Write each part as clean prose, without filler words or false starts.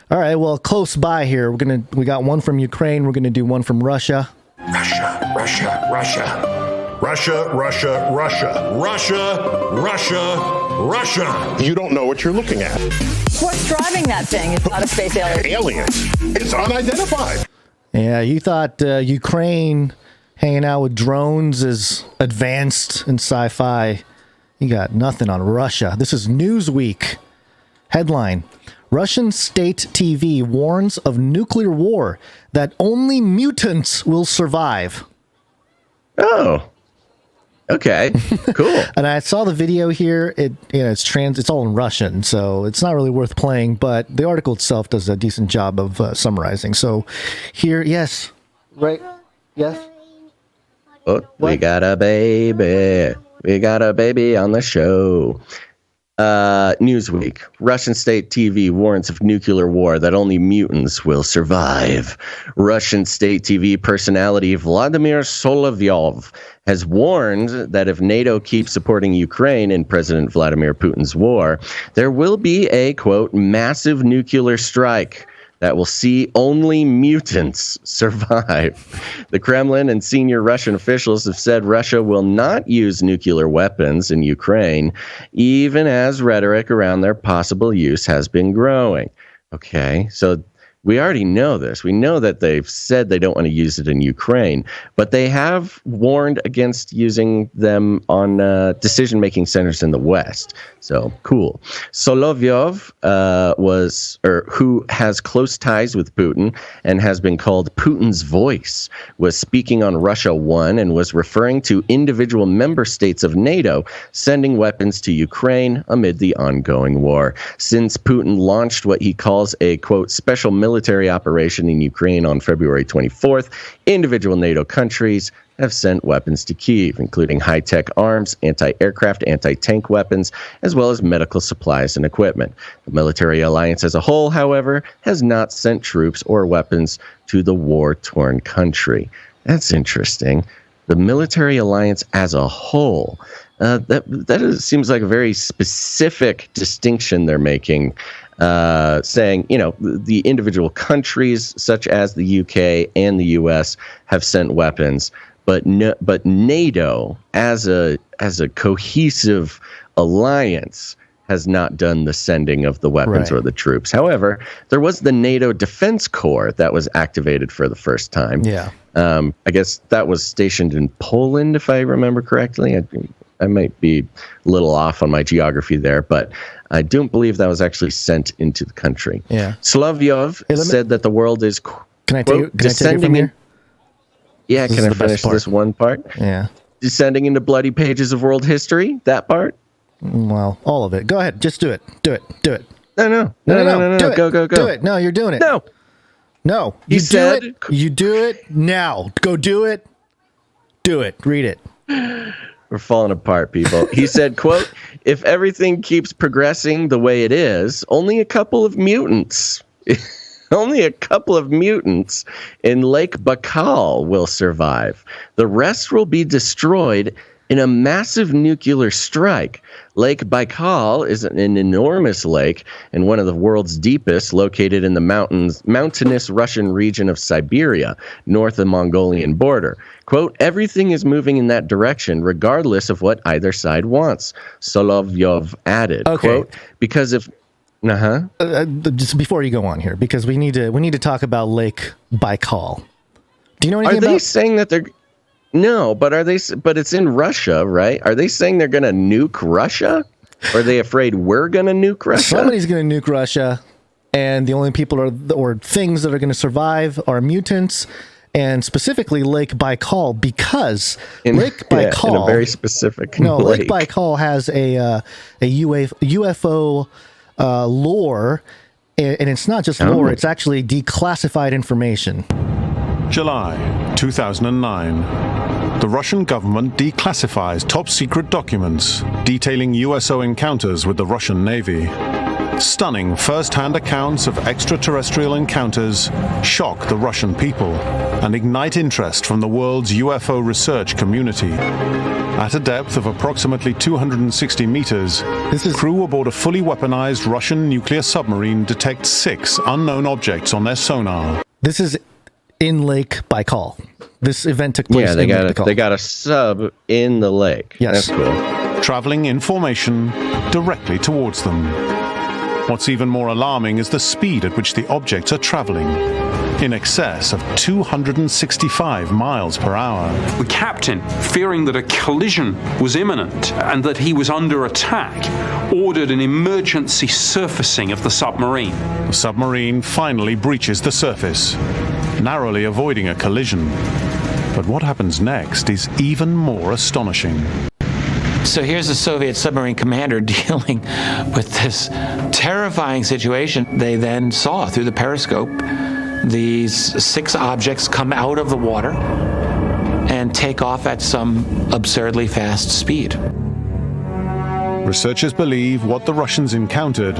All right, well, close by here. We got one from Ukraine. We're gonna do one from Russia. Russia, Russia, Russia. Russia, Russia, Russia. Russia, Russia, Russia. You don't know what you're looking at. What's driving that thing? It's not a space alien. Aliens. It's unidentified. Yeah, you thought Ukraine hanging out with drones is advanced in sci-fi. You got nothing on Russia. This is Newsweek. Headline: Russian state TV warns of nuclear war that only mutants will survive. Oh, okay, cool. And I saw the video here. It's all in Russian, so it's not really worth playing. But the article itself does a decent job of summarizing. So here, yes, right, yes. Oh, we got a baby. We got a baby on the show. Newsweek. Russian state TV warns of nuclear war that only mutants will survive. Russian state TV personality Vladimir Solovyov has warned that if NATO keeps supporting Ukraine in President Vladimir Putin's war, there will be a, quote, massive nuclear strike that will see only mutants survive. The Kremlin and senior Russian officials have said Russia will not use nuclear weapons in Ukraine, even as rhetoric around their possible use has been growing. Okay, so we already know this. We know that they've said they don't want to use it in Ukraine, but they have warned against using them on decision-making centers in the West. So cool. Solovyov who has close ties with Putin and has been called Putin's voice, was speaking on Russia One and was referring to individual member states of NATO sending weapons to Ukraine amid the ongoing war. Since Putin launched what he calls a, quote, special military operation in Ukraine on February 24th, individual NATO countries have sent weapons to Kyiv, including high-tech arms, anti-aircraft, anti-tank weapons, as well as medical supplies and equipment. The military alliance as a whole, however, has not sent troops or weapons to the war-torn country. That's interesting. The military alliance as a whole. Seems like a very specific distinction they're making, saying, the individual countries such as the UK and the US have sent weapons, but NATO as a cohesive alliance has not done the sending of the weapons or the troops. However, there was the NATO Defense Corps that was activated for the first time. Yeah. I guess that was stationed in Poland, if I remember correctly. I might be a little off on my geography there, but I don't believe that was actually sent into the country. Yeah. Solovyov said that the world is, Can I take it from here? Yeah, can I finish this one part? Yeah. Descending into bloody pages of world history, that part? Well, all of it. Go ahead. Just do it. Do it. Do it. No. Do it. Go. Do it. No, you're doing it. No. You do it. You do it now. Go do it. Do it. Read it. We're falling apart, people. He said, quote, if everything keeps progressing the way it is, only a couple of mutants in Lake Baikal will survive. The rest will be destroyed in a massive nuclear strike. Lake Baikal is an enormous lake and one of the world's deepest, located in the mountainous Russian region of Siberia, north of the Mongolian border. Quote, everything is moving in that direction, regardless of what either side wants, Solovyov added. Okay. Quote, because if... just before you go on here, because we need to talk about Lake Baikal. Do you know anything about... Are they saying that they're... No, but are they? But it's in Russia, right? Are they saying they're going to nuke Russia? Or are they afraid we're going to nuke Russia? Somebody's going to nuke Russia, and the only people or things that are going to survive are mutants, and specifically Lake Baikal, because Lake Baikal, in a very specific Lake lake. Baikal has a UFO lore, and it's not just lore; it's actually declassified information. July 2009. The Russian government declassifies top-secret documents detailing USO encounters with the Russian Navy. Stunning first-hand accounts of extraterrestrial encounters shock the Russian people and ignite interest from the world's UFO research community. At a depth of approximately 260 meters, crew aboard a fully weaponized Russian nuclear submarine detect 6 unknown objects on their sonar. This is in Lake Baikal. This event took place in Lake Baikal. They got a sub in the lake. Yes. That's cool. Traveling in formation directly towards them. What's even more alarming is the speed at which the objects are traveling. In excess of 265 miles per hour. The captain, fearing that a collision was imminent and that he was under attack, ordered an emergency surfacing of the submarine. The submarine finally breaches the surface, narrowly avoiding a collision. But what happens next is even more astonishing. So here's the Soviet submarine commander dealing with this terrifying situation. They then saw through the periscope these 6 objects come out of the water and take off at some absurdly fast speed. Researchers believe what the Russians encountered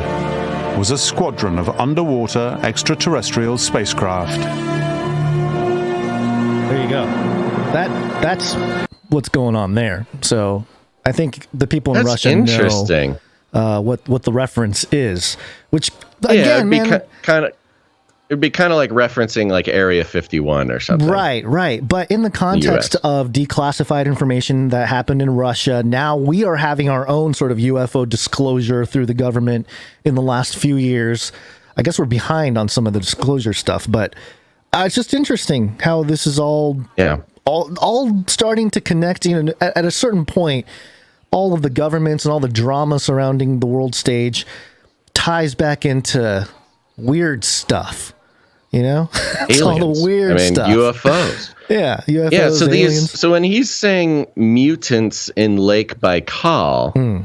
was a squadron of underwater extraterrestrial spacecraft. There you go. That's what's going on there. So I think the people in Russia know what the reference is. Which again, it'd be kind of like referencing like Area 51 or something. Right. But in the context of declassified information that happened in Russia, now we are having our own sort of UFO disclosure through the government in the last few years. I guess we're behind on some of the disclosure stuff, but it's just interesting how this is all starting to connect. You know, at a certain point, all of the governments and all the drama surrounding the world stage ties back into weird stuff. You know, it's all the weird stuff. UFOs. Yeah, UFOs. Yeah, so aliens. So when he's saying mutants in Lake Baikal,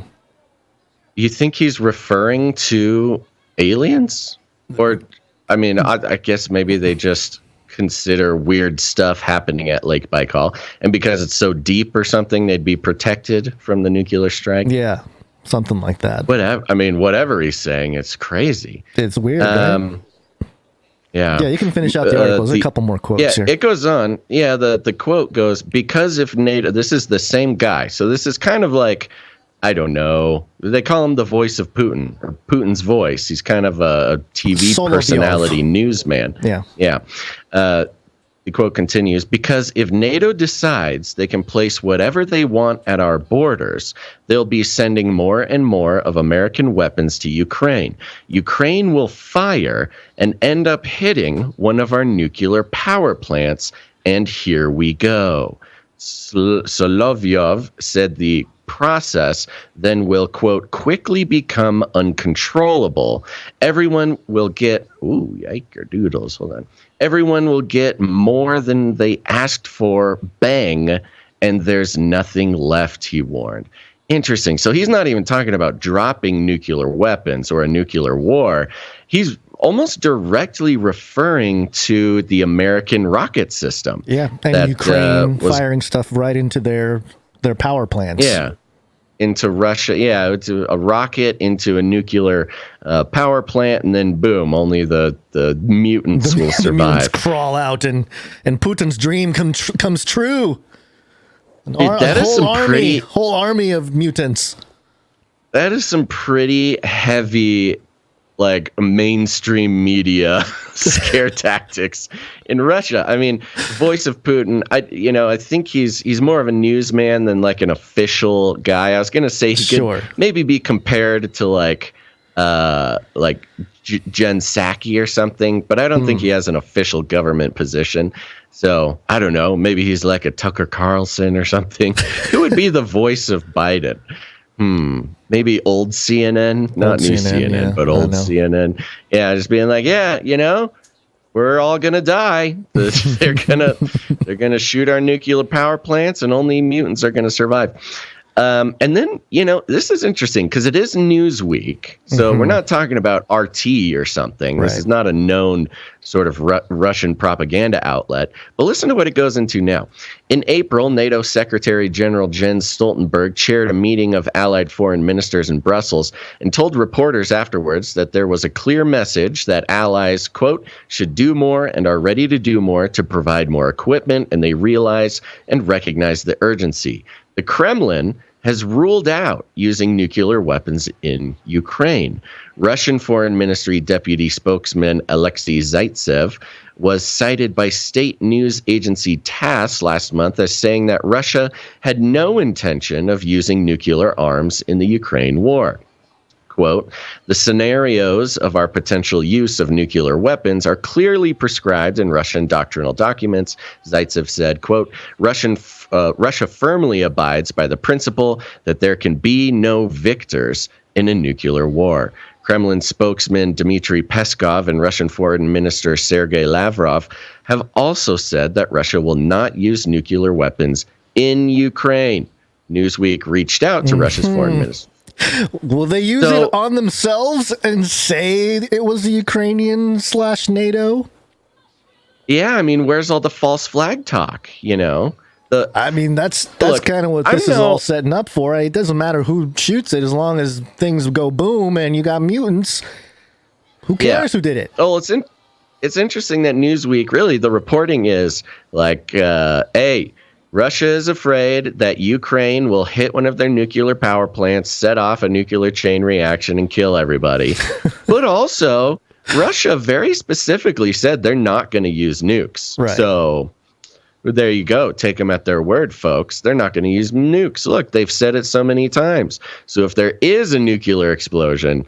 you think he's referring to aliens? Or, I mean, I guess maybe they just consider weird stuff happening at Lake Baikal, and because it's so deep or something, they'd be protected from the nuclear strike. Yeah, something like that. Whatever he's saying, it's crazy. It's weird. Right? Yeah, you can finish out the article. There's a couple more quotes here. It goes on. Yeah, the quote goes, because if NATO, this is the same guy. So this is kind of like, I don't know, they call him the voice of Putin, or Putin's voice. He's kind of a TV personality, newsman. Yeah. The quote continues, because if NATO decides they can place whatever they want at our borders, they'll be sending more and more of American weapons to Ukraine. Ukraine will fire and end up hitting one of our nuclear power plants, and here we go. Solovyov said the process then will, quote, quickly become uncontrollable. Everyone will get, yike-doodles, hold on. Everyone will get more than they asked for, bang, and there's nothing left, he warned. Interesting. So he's not even talking about dropping nuclear weapons or a nuclear war. He's almost directly referring to the American rocket system. Yeah, and Ukraine firing stuff right into their power plants. Yeah, into Russia. Yeah, it's a rocket into a nuclear power plant, and then boom, only the mutants will survive. The mutants crawl out, and Putin's dream comes true. Whole army of mutants. That is some pretty heavy, like, mainstream media scare tactics in Russia. I mean, voice of Putin, I think he's more of a newsman than like an official guy. I was going to say he could maybe be compared to like Jen Psaki or something, but I don't think he has an official government position. So I don't know, maybe he's like a Tucker Carlson or something. Who would be the voice of Biden? Maybe old CNN, not new CNN, but old CNN. Yeah, just being like, we're all gonna die. They're gonna shoot our nuclear power plants, and only mutants are gonna survive. And then, this is interesting because it is Newsweek. So we're not talking about RT or something. Right. This is not a known sort of Russian propaganda outlet. But listen to what it goes into now. In April, NATO Secretary General Jens Stoltenberg chaired a meeting of allied foreign ministers in Brussels and told reporters afterwards that there was a clear message that allies, quote, should do more and are ready to do more to provide more equipment, and they realize and recognize the urgency. The Kremlin has ruled out using nuclear weapons in Ukraine. Russian Foreign Ministry Deputy Spokesman Alexei Zaitsev was cited by state news agency TASS last month as saying that Russia had no intention of using nuclear arms in the Ukraine war. Quote, the scenarios of our potential use of nuclear weapons are clearly prescribed in Russian doctrinal documents, Zaitsev said. Quote, Russia firmly abides by the principle that there can be no victors in a nuclear war. Kremlin spokesman Dmitry Peskov and Russian Foreign Minister Sergei Lavrov have also said that Russia will not use nuclear weapons in Ukraine. Newsweek reached out to Russia's foreign minister. Will they use it on themselves and say it was the Ukrainian/NATO? Yeah, I mean, where's all the false flag talk, you know? That's kind of what this is all setting up for. It doesn't matter who shoots it as long as things go boom and you got mutants. Who cares who did it? Oh, it's interesting that Newsweek, really, the reporting is like, hey, Russia is afraid that Ukraine will hit one of their nuclear power plants, set off a nuclear chain reaction, and kill everybody. But also, Russia very specifically said they're not going to use nukes. Right. So there you go. Take them at their word, folks. They're not going to use nukes. Look, they've said it so many times. So if there is a nuclear explosion,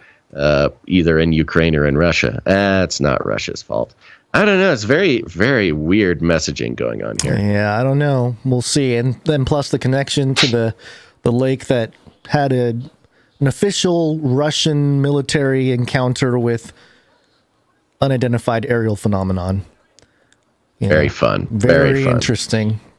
either in Ukraine or in Russia, that's not Russia's fault. I don't know. It's very, very weird messaging going on here. Yeah, I don't know. We'll see. And then plus the connection to the lake that had an official Russian military encounter with unidentified aerial phenomenon. Very fun. Very fun. interesting.